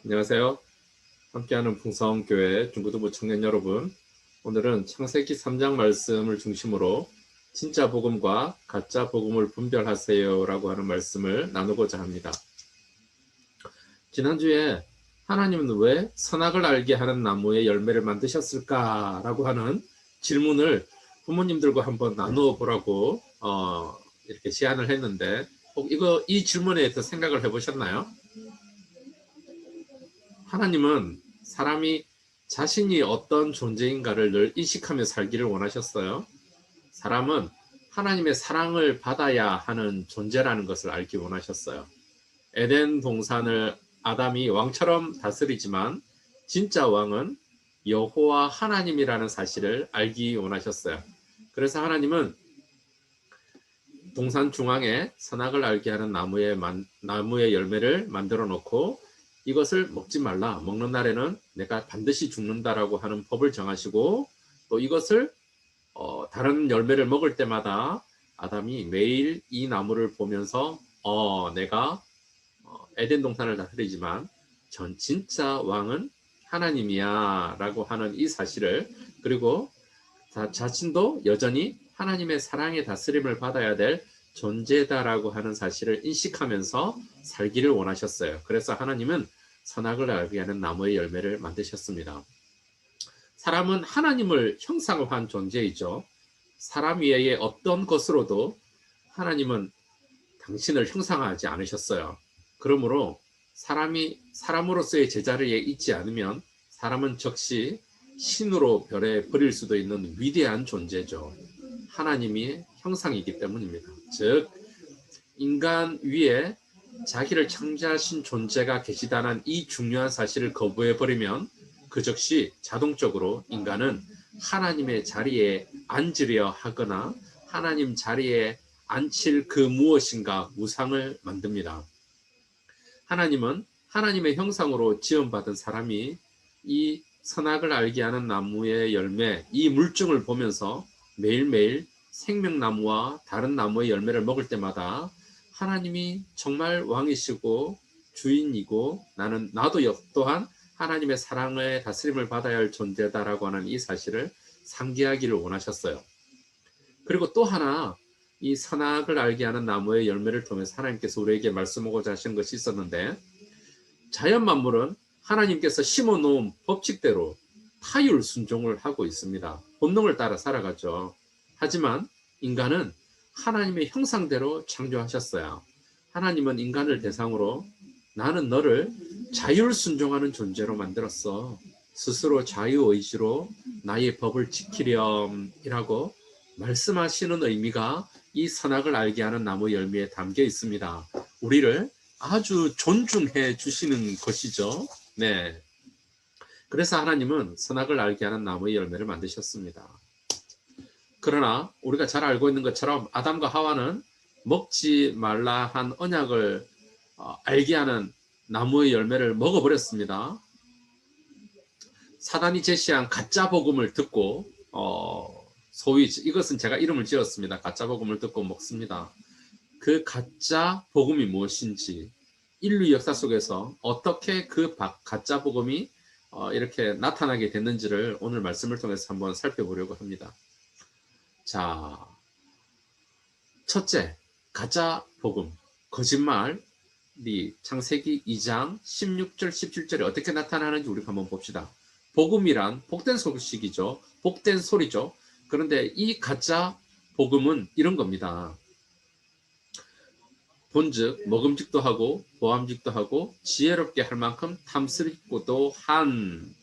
안녕하세요. 함께하는 풍성교회 중고등부 청년 여러분, 오늘은 창세기 3장 말씀을 중심으로 진짜 복음과 가짜 복음을 분별하세요 라고 하는 말씀을 나누고자 합니다. 지난주에 하나님은 왜 선악을 알게 하는 나무의 열매를 만드셨을까 라고 하는 질문을 부모님들과 한번 나누어 보라고 이렇게 제안을 했는데, 혹 이 질문에 대해서 생각을 해보셨나요? 하나님은 사람이 자신이 어떤 존재인가를 늘 인식하며 살기를 원하셨어요. 사람은 하나님의 사랑을 받아야 하는 존재라는 것을 알기 원하셨어요. 에덴 동산을 아담이 왕처럼 다스리지만 진짜 왕은 여호와 하나님이라는 사실을 알기 원하셨어요. 그래서 하나님은 동산 중앙에 선악을 알게 하는 나무의 열매를 만들어 놓고 이것을 먹지 말라. 먹는 날에는 내가 반드시 죽는다라고 하는 법을 정하시고, 또 이것을 다른 열매를 먹을 때마다 아담이 매일 이 나무를 보면서 내가 에덴 동산을 다스리지만 전 진짜 왕은 하나님이야 라고 하는 이 사실을, 그리고 자신도 여전히 하나님의 사랑의 다스림을 받아야 될 존재다라고 하는 사실을 인식하면서 살기를 원하셨어요. 그래서 하나님은 선악을 알게 하는 나무의 열매를 만드셨습니다. 사람은 하나님을 형상화한 존재이죠. 사람 외에 어떤 것으로도 하나님은 당신을 형상화하지 않으셨어요. 그러므로 사람이 사람으로서의 제자리에 있지 않으면 사람은 즉시 신으로 별에 버릴 수도 있는 위대한 존재죠. 하나님이 형상이기 때문입니다. 즉 인간 위에 자기를 창조하신 존재가 계시다는 이 중요한 사실을 거부해버리면 그 즉시 자동적으로 인간은 하나님의 자리에 앉으려 하거나 하나님 자리에 앉힐 그 무엇인가 우상을 만듭니다. 하나님은 하나님의 형상으로 지음받은 사람이 이 선악을 알게 하는 나무의 열매, 이 물증을 보면서 매일매일 생명나무와 다른 나무의 열매를 먹을 때마다 하나님이 정말 왕이시고 주인이고 나도 또한 하나님의 사랑의 다스림을 받아야 할 존재다라고 하는 이 사실을 상기하기를 원하셨어요. 그리고 또 하나, 이 선악을 알게 하는 나무의 열매를 통해서 하나님께서 우리에게 말씀하고자 하신 것이 있었는데, 자연 만물은 하나님께서 심어놓은 법칙대로 타율 순종을 하고 있습니다. 본능을 따라 살아가죠. 하지만 인간은 하나님의 형상대로 창조하셨어요. 하나님은 인간을 대상으로 나는 너를 자율 순종하는 존재로 만들었어. 스스로 자유의지로 나의 법을 지키렴이라고 말씀하시는 의미가 이 선악을 알게 하는 나무 열매에 담겨 있습니다. 우리를 아주 존중해 주시는 것이죠. 네. 그래서 하나님은 선악을 알게 하는 나무의 열매를 만드셨습니다. 그러나 우리가 잘 알고 있는 것처럼 아담과 하와는 먹지 말라 한 언약을 알게 하는 나무의 열매를 먹어버렸습니다. 사단이 제시한 가짜 복음을 듣고 소위 이것은 제가 이름을 지었습니다. 가짜 복음을 듣고 먹습니다. 그 가짜 복음이 무엇인지, 인류 역사 속에서 어떻게 그 가짜 복음이 이렇게 나타나게 됐는지를 오늘 말씀을 통해서 한번 살펴보려고 합니다. 자, 첫째, 가짜 복음, 거짓말이 창세기 2장 16절 17절에 어떻게 나타나는지 우리가 한번 봅시다. 복음이란 복된 소식이죠. 복된 소리죠. 그런데 이 가짜 복음은 이런 겁니다. 본즉 먹음직도 하고 보암직도 하고 지혜롭게 할 만큼 탐스럽고도 한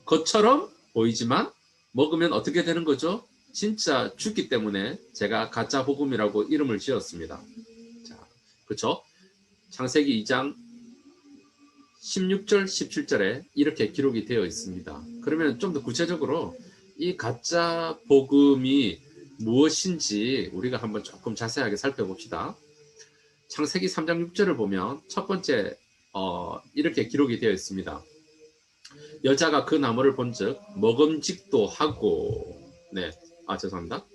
것처럼 보이지만 먹으면 어떻게 되는 거죠? 진짜 죽기 때문에 제가 가짜 복음이라고 이름을 지었습니다. 자, 그렇죠? 창세기 2장 16절 17절에 이렇게 기록이 되어 있습니다. 그러면 좀 더 구체적으로 이 가짜 복음이 무엇인지 우리가 한번 조금 자세하게 살펴봅시다. 창세기 3장 6절을 보면 첫 번째 이렇게 기록이 되어 있습니다. 여자가 그 나무를 본즉 먹음직도 하고, 죄송합니다.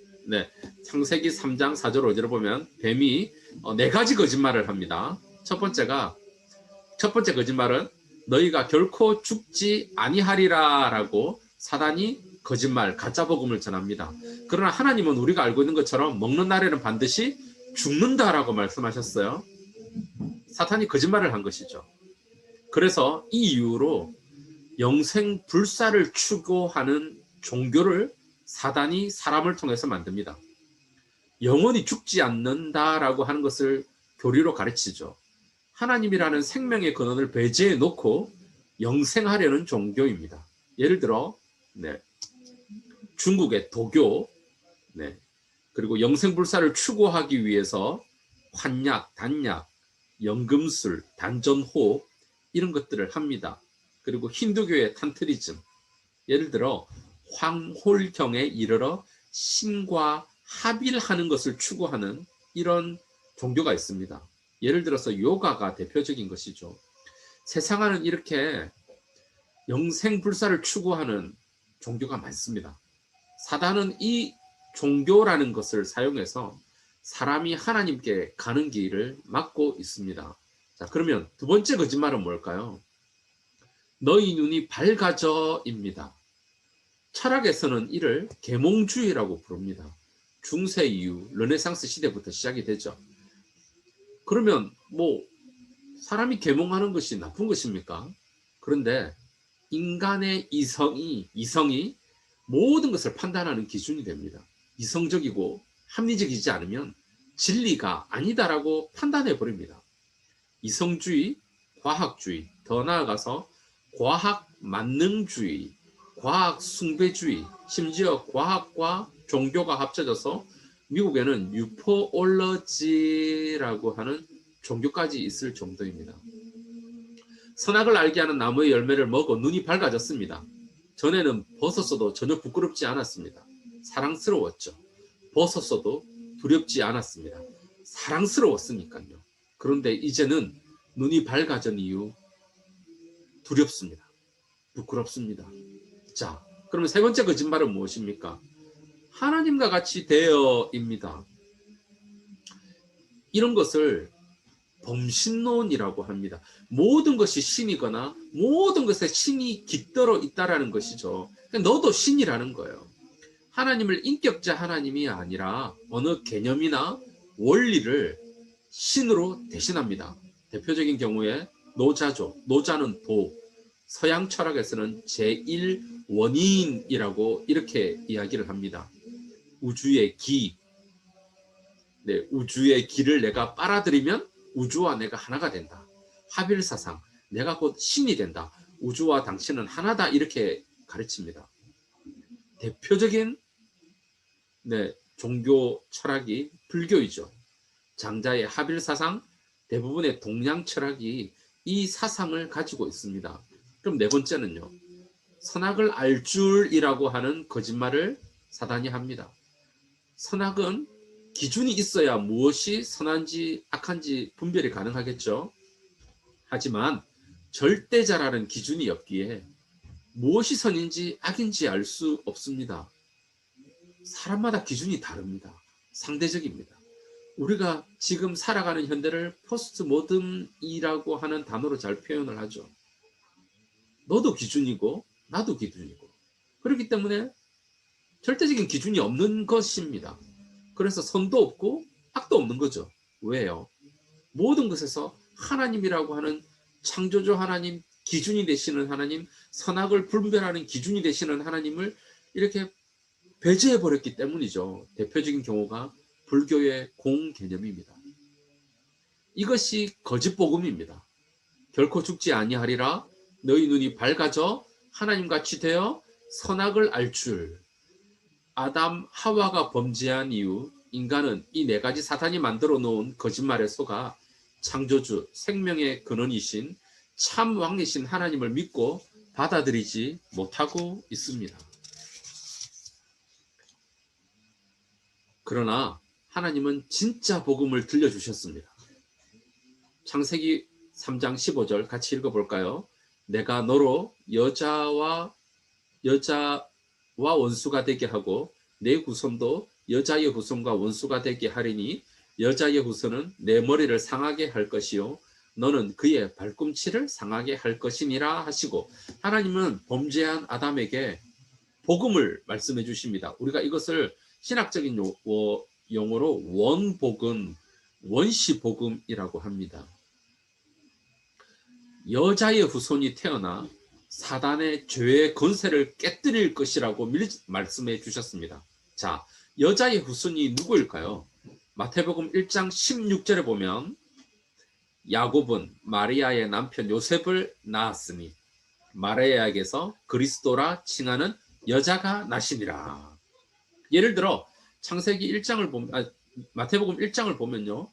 창세기 3장 4절 5절을 보면 뱀이 네 가지 거짓말을 합니다. 첫 번째 거짓말은 너희가 결코 죽지 아니하리라라고 사단이 거짓말, 가짜 복음을 전합니다. 그러나 하나님은 우리가 알고 있는 것처럼 먹는 날에는 반드시 죽는다라고 말씀하셨어요. 사탄이 거짓말을 한 것이죠. 그래서 이 이유로 영생 불사를 추구하는 종교를 사단이 사람을 통해서 만듭니다. 영원히 죽지 않는다라고 하는 것을 교리로 가르치죠. 하나님이라는 생명의 근원을 배제해 놓고 영생하려는 종교입니다. 예를 들어 중국의 도교, 그리고 영생불사를 추구하기 위해서 환약, 단약, 연금술, 단전호흡 이런 것들을 합니다. 그리고 힌두교의 탄트리즘, 예를 들어 황홀경에 이르러 신과 합일하는 것을 추구하는 이런 종교가 있습니다. 예를 들어서 요가가 대표적인 것이죠. 세상에는 이렇게 영생불사를 추구하는 종교가 많습니다. 사단은 이 종교라는 것을 사용해서 사람이 하나님께 가는 길을 막고 있습니다. 자, 그러면 두 번째 거짓말은 뭘까요? 너희 눈이 밝아져입니다. 철학에서는 이를 계몽주의라고 부릅니다. 중세 이후 르네상스 시대부터 시작이 되죠. 그러면 사람이 계몽하는 것이 나쁜 것입니까? 그런데 인간의 이성이 모든 것을 판단하는 기준이 됩니다. 이성적이고 합리적이지 않으면 진리가 아니다라고 판단해 버립니다. 이성주의, 과학주의, 더 나아가서 과학 만능주의, 과학 숭배주의, 심지어 과학과 종교가 합쳐져서 미국에는 유포올러지라고 하는 종교까지 있을 정도입니다. 선악을 알게 하는 나무의 열매를 먹어 눈이 밝아졌습니다. 전에는 벗었어도 전혀 부끄럽지 않았습니다. 사랑스러웠죠. 벗었어도 두렵지 않았습니다. 사랑스러웠으니까요. 그런데 이제는 눈이 밝아진 이유 두렵습니다. 부끄럽습니다. 자, 그러면 세 번째 거짓말은 무엇입니까? 하나님과 같이 되어입니다. 이런 것을 범신론이라고 합니다. 모든 것이 신이거나 모든 것에 신이 깃들어 있다라는 것이죠. 너도 신이라는 거예요. 하나님을 인격자 하나님이 아니라 어느 개념이나 원리를 신으로 대신합니다. 대표적인 경우에 노자죠. 노자는 도, 서양 철학에서는 제1원인이라고 이렇게 이야기를 합니다. 우주의 기, 우주의 기를 내가 빨아들이면 우주와 내가 하나가 된다. 합일사상, 내가 곧 신이 된다. 우주와 당신은 하나다. 이렇게 가르칩니다. 대표적인 종교 철학이 불교이죠. 장자의 합일사상, 대부분의 동양 철학이 이 사상을 가지고 있습니다. 그럼 네 번째는요. 선악을 알 줄이라고 하는 거짓말을 사단이 합니다. 선악은 기준이 있어야 무엇이 선한지 악한지 분별이 가능하겠죠. 하지만 절대자라는 기준이 없기에 무엇이 선인지 악인지 알 수 없습니다. 사람마다 기준이 다릅니다. 상대적입니다. 우리가 지금 살아가는 현대를 포스트 모던이라고 하는 단어로 잘 표현을 하죠. 너도 기준이고 나도 기준이고, 그렇기 때문에 절대적인 기준이 없는 것입니다. 그래서 선도 없고 악도 없는 거죠. 왜요? 모든 것에서 하나님이라고 하는 창조주 하나님, 기준이 되시는 하나님, 선악을 분별하는 기준이 되시는 하나님을 이렇게 배제해 버렸기 때문이죠. 대표적인 경우가 불교의 공개념입니다. 이것이 거짓 복음입니다. 결코 죽지 아니하리라. 너희 눈이 밝아져 하나님같이 되어 선악을 알 줄. 아담 하와가 범죄한 이후 인간은 이 네 가지 사탄이 만들어 놓은 거짓말에 속아 창조주, 생명의 근원이신 참 왕이신 하나님을 믿고 받아들이지 못하고 있습니다. 그러나 하나님은 진짜 복음을 들려주셨습니다. 창세기 3장 15절 같이 읽어볼까요? 내가 너로 여자와 원수가 되게 하고 내 후손도 여자의 후손과 원수가 되게 하리니 여자의 후손은 내 머리를 상하게 할 것이요 너는 그의 발꿈치를 상하게 할 것이니라 하시고, 하나님은 범죄한 아담에게 복음을 말씀해 주십니다. 우리가 이것을 신학적인 용어로 원복음, 원시복음이라고 합니다. 여자의 후손이 태어나 사단의 죄의 권세를 깨뜨릴 것이라고 말씀해 주셨습니다. 자, 여자의 후손이 누구일까요? 마태복음 1장 16절에 보면 야곱은 마리아의 남편 요셉을 낳았으니 마리아에게서 그리스도라 칭하는 여자가 나시니라. 예를 들어 창세기 1장을 보면 마태복음 1장을 보면요,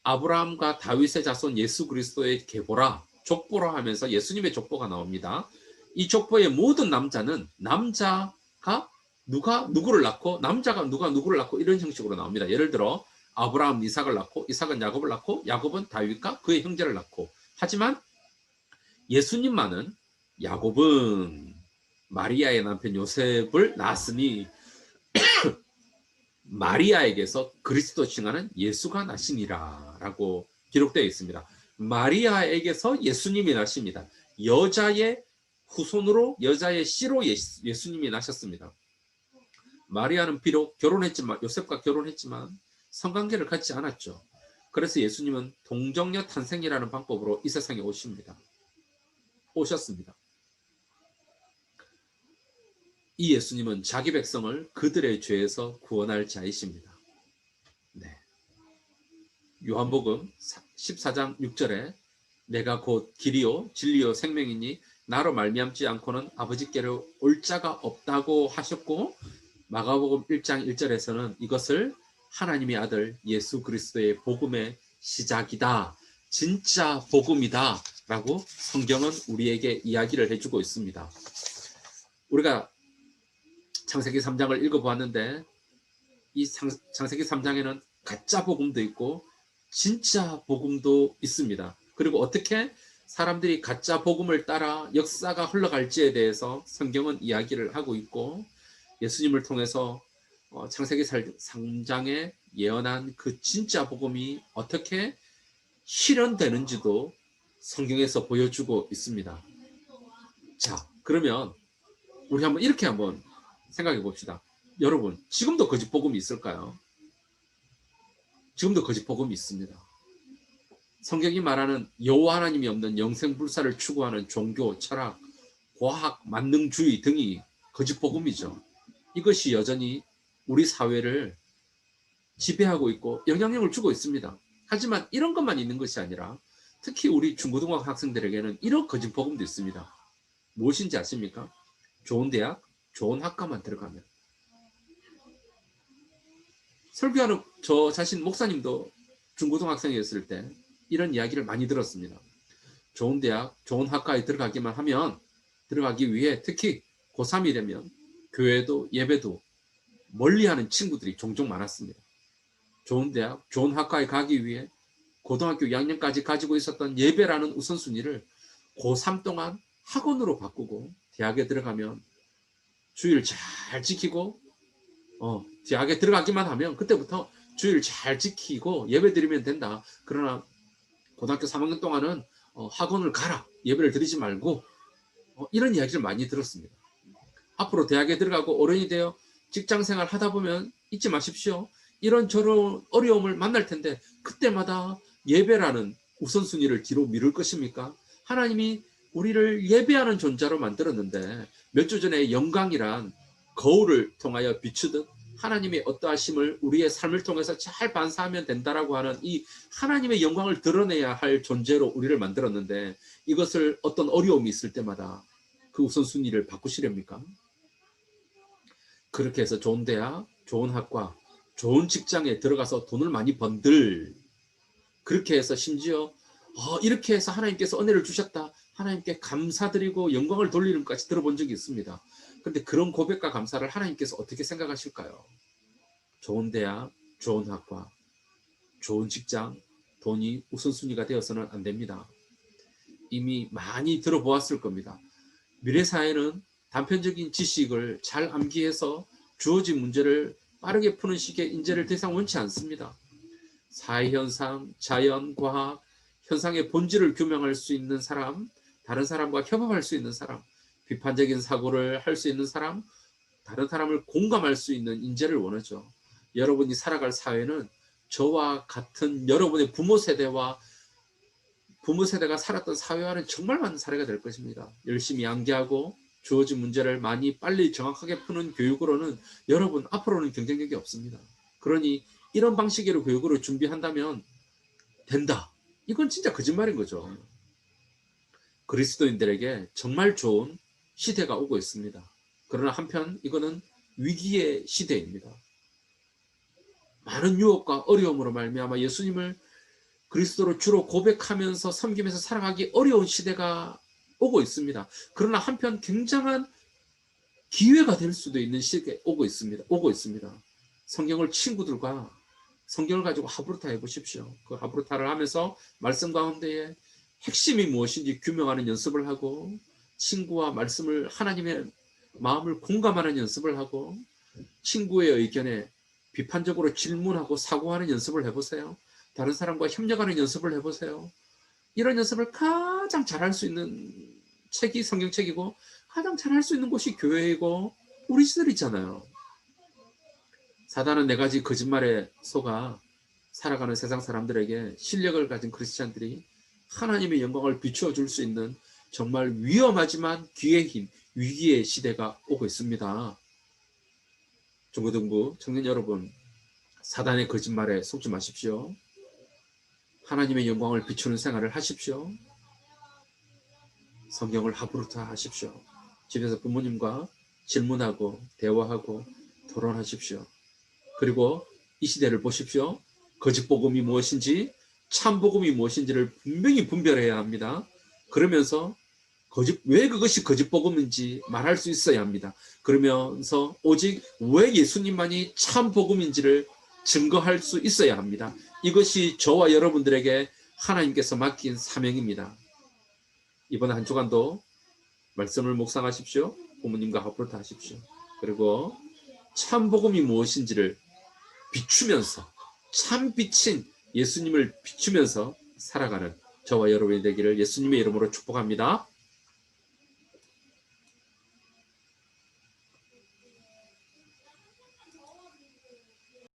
아브라함과 다윗의 자손 예수 그리스도의 계보라, 족보라 하면서 예수님의 족보가 나옵니다. 이 족보의 모든 남자는 남자가 누가 누구를 낳고 남자가 누가 누구를 낳고 이런 형식으로 나옵니다. 예를 들어 아브라함 이삭을 낳고 이삭은 야곱을 낳고 야곱은 다윗과 그의 형제를 낳고, 하지만 예수님만은 야곱은 마리아의 남편 요셉을 낳았으니 마리아에게서 그리스도 칭하는 예수가 나시니라 라고 기록되어 있습니다. 마리아에게서 예수님이 나십니다. 여자의 후손으로, 여자의 씨로 예수님이 나셨습니다. 마리아는 비록 결혼했지만, 요셉과 결혼했지만 성관계를 갖지 않았죠. 그래서 예수님은 동정녀 탄생이라는 방법으로 이 세상에 오셨습니다. 이 예수님은 자기 백성을 그들의 죄에서 구원할 자이십니다. 네. 요한복음 14장 6절에 내가 곧 길이요 진리요 생명이니 나로 말미암지 않고는 아버지께로 올 자가 없다고 하셨고, 마가복음 1장 1절에서는 이것을 하나님의 아들 예수 그리스도의 복음의 시작이다, 진짜 복음이다 라고 성경은 우리에게 이야기를 해주고 있습니다. 우리가 창세기 3장을 읽어보았는데 이 창세기 3장에는 가짜 복음도 있고 진짜 복음도 있습니다. 그리고 어떻게 사람들이 가짜 복음을 따라 역사가 흘러갈지에 대해서 성경은 이야기를 하고 있고, 예수님을 통해서 창세기 3장에 예언한 그 진짜 복음이 어떻게 실현되는지도 성경에서 보여주고 있습니다. 자, 그러면 우리 이렇게 한번 생각해 봅시다. 여러분, 지금도 거짓 복음이 있을까요? 지금도 거짓 복음이 있습니다. 성경이 말하는 여호와 하나님이 없는 영생불사를 추구하는 종교, 철학, 과학, 만능주의 등이 거짓 복음이죠. 이것이 여전히 우리 사회를 지배하고 있고 영향력을 주고 있습니다. 하지만 이런 것만 있는 것이 아니라 특히 우리 중고등학교 학생들에게는 이런 거짓 복음도 있습니다. 무엇인지 아십니까? 좋은 대학, 좋은 학과만 들어가면. 설교하는 저 자신 목사님도 중고등학생이었을 때 이런 이야기를 많이 들었습니다. 좋은 대학, 좋은 학과에 들어가기만 하면, 들어가기 위해 특히 고3이 되면 교회도 예배도 멀리하는 친구들이 종종 많았습니다. 좋은 대학, 좋은 학과에 가기 위해 고등학교 2학년까지 가지고 있었던 예배라는 우선순위를 고3 동안 학원으로 바꾸고 대학에 들어가면 주의를 잘 지키고 대학에 들어가기만 하면 그때부터 주의를 잘 지키고 예배 드리면 된다. 그러나 고등학교 3학년 동안은 학원을 가라. 예배를 드리지 말고 이런 이야기를 많이 들었습니다. 앞으로 대학에 들어가고 어른이 되어 직장생활 하다 보면 잊지 마십시오. 이런 저런 어려움을 만날 텐데 그때마다 예배라는 우선순위를 뒤로 미룰 것입니까? 하나님이 우리를 예배하는 존재로 만들었는데 몇 주 전에 영광이란 거울을 통하여 비추듯 하나님의 어떠하심을 우리의 삶을 통해서 잘 반사하면 된다라고 하는 이 하나님의 영광을 드러내야 할 존재로 우리를 만들었는데 이것을 어떤 어려움이 있을 때마다 그 우선순위를 바꾸시렵니까? 그렇게 해서 좋은 대학, 좋은 학과, 좋은 직장에 들어가서 돈을 많이 번들, 그렇게 해서 심지어 이렇게 해서 하나님께서 은혜를 주셨다, 하나님께 감사드리고 영광을 돌리는 것까지 들어본 적이 있습니다. 그런데 그런 고백과 감사를 하나님께서 어떻게 생각하실까요? 좋은 대학, 좋은 학과, 좋은 직장, 돈이 우선순위가 되어서는 안 됩니다. 이미 많이 들어보았을 겁니다. 미래사회는 단편적인 지식을 잘 암기해서 주어진 문제를 빠르게 푸는 식의 인재를 더 이상 원치 않습니다. 사회현상, 자연, 과학, 현상의 본질을 규명할 수 있는 사람, 다른 사람과 협업할 수 있는 사람, 비판적인 사고를 할 수 있는 사람, 다른 사람을 공감할 수 있는 인재를 원하죠. 여러분이 살아갈 사회는 저와 같은 여러분의 부모 세대가 살았던 사회와는 정말 많은 사례가 될 것입니다. 열심히 암기하고 주어진 문제를 많이 빨리 정확하게 푸는 교육으로는 여러분 앞으로는 경쟁력이 없습니다. 그러니 이런 방식으로 교육을 준비한다면 된다. 이건 진짜 거짓말인 거죠. 그리스도인들에게 정말 좋은 시대가 오고 있습니다. 그러나 한편 이거는 위기의 시대입니다. 많은 유혹과 어려움으로 말미암아 예수님을 그리스도로 주로 고백하면서 섬기면서 살아가기 어려운 시대가 오고 있습니다. 그러나 한편 굉장한 기회가 될 수도 있는 시대가 오고 있습니다. 성경을 친구들과 성경을 가지고 하브루타 해보십시오. 그 하브루타를 하면서 말씀 가운데에 핵심이 무엇인지 규명하는 연습을 하고 친구와 말씀을 하나님의 마음을 공감하는 연습을 하고 친구의 의견에 비판적으로 질문하고 사고하는 연습을 해보세요. 다른 사람과 협력하는 연습을 해보세요. 이런 연습을 가장 잘할 수 있는 책이 성경책이고 가장 잘할 수 있는 곳이 교회이고 우리 시들 있잖아요. 사단은 4가지 거짓말에 속아 살아가는 세상 사람들에게 실력을 가진 크리스찬들이 하나님의 영광을 비추어 줄 수 있는 정말 위험하지만 기회의 힘, 위기의 시대가 오고 있습니다. 중고등부 청년 여러분, 사단의 거짓말에 속지 마십시오. 하나님의 영광을 비추는 생활을 하십시오. 성경을 하브루타 하십시오. 집에서 부모님과 질문하고 대화하고 토론하십시오. 그리고 이 시대를 보십시오. 거짓 복음이 무엇인지 참 복음이 무엇인지를 분명히 분별해야 합니다. 그러면서 왜 그것이 거짓 복음인지 말할 수 있어야 합니다. 그러면서 오직 왜 예수님만이 참 복음인지를 증거할 수 있어야 합니다. 이것이 저와 여러분들에게 하나님께서 맡긴 사명입니다. 이번 한 주간도 말씀을 묵상하십시오. 부모님과 하브루타 하십시오. 그리고 참 복음이 무엇인지를 비추면서 참 빛인 예수님을 비추면서 살아가는 저와 여러분이 되기를 예수님의 이름으로 축복합니다.